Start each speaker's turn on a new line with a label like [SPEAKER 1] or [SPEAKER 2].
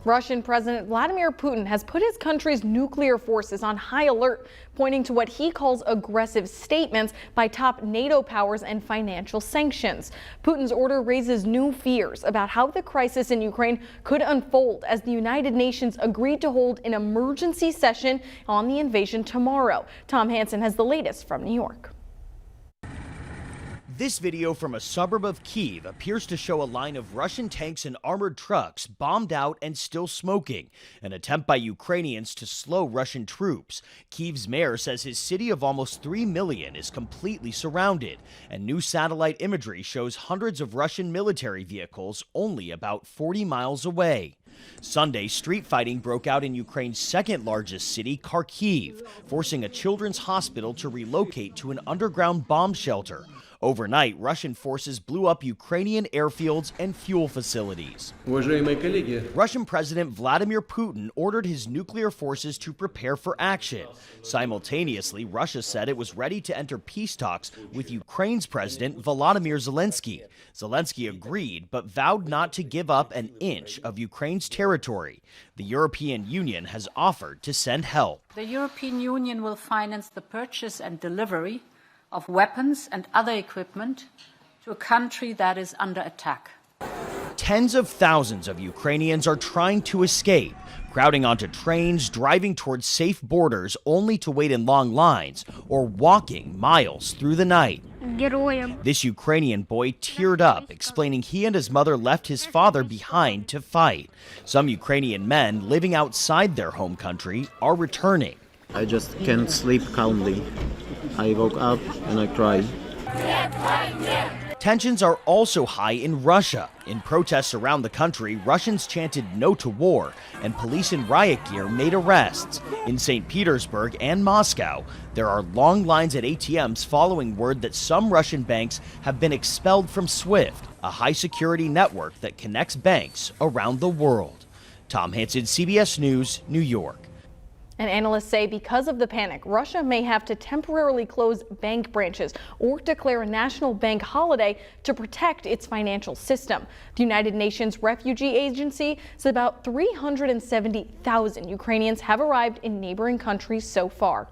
[SPEAKER 1] Russian President Vladimir Putin has put his country's nuclear forces on high alert, pointing to what he calls aggressive statements by top NATO powers and financial sanctions. Putin's order raises new fears about how the crisis in Ukraine could unfold as the United Nations agreed to hold an emergency session on the invasion tomorrow. Tom Hansen has the latest from New York.
[SPEAKER 2] This video from a suburb of Kyiv appears to show a line of Russian tanks and armored trucks bombed out and still smoking, an attempt by Ukrainians to slow Russian troops. Kyiv's mayor says his city of almost 3 million is completely surrounded, and new satellite imagery shows hundreds of Russian military vehicles only about 40 miles away. Sunday, street fighting broke out in Ukraine's second largest city, Kharkiv, forcing a children's hospital to relocate to an underground bomb shelter. Overnight, Russian forces blew up Ukrainian airfields and fuel facilities. Russian President Vladimir Putin ordered his nuclear forces to prepare for action. Simultaneously, Russia said it was ready to enter peace talks with Ukraine's President Vladimir Zelensky. Zelensky agreed, but vowed not to give up an inch of Ukraine's territory. The European Union has offered to send help.
[SPEAKER 3] The European Union will finance the purchase and delivery of weapons and other equipment to a country that is under attack.
[SPEAKER 2] Tens of thousands of Ukrainians are trying to escape, crowding onto trains, driving towards safe borders only to wait in long lines, or walking miles through the night. This Ukrainian boy teared up, explaining he and his mother left his father behind to fight. Some Ukrainian men living outside their home country are returning.
[SPEAKER 4] I just can't sleep calmly. I woke up and I cried.
[SPEAKER 2] Tensions are also high in Russia. In protests around the country, Russians chanted no to war, and police in riot gear made arrests. In St. Petersburg and Moscow, there are long lines at ATMs following word that some Russian banks have been expelled from SWIFT, a high-security network that connects banks around the world. Tom Hansen, CBS News, New York.
[SPEAKER 1] And analysts say because of the panic, Russia may have to temporarily close bank branches or declare a national bank holiday to protect its financial system. The United Nations Refugee Agency says about 370,000 Ukrainians have arrived in neighboring countries so far.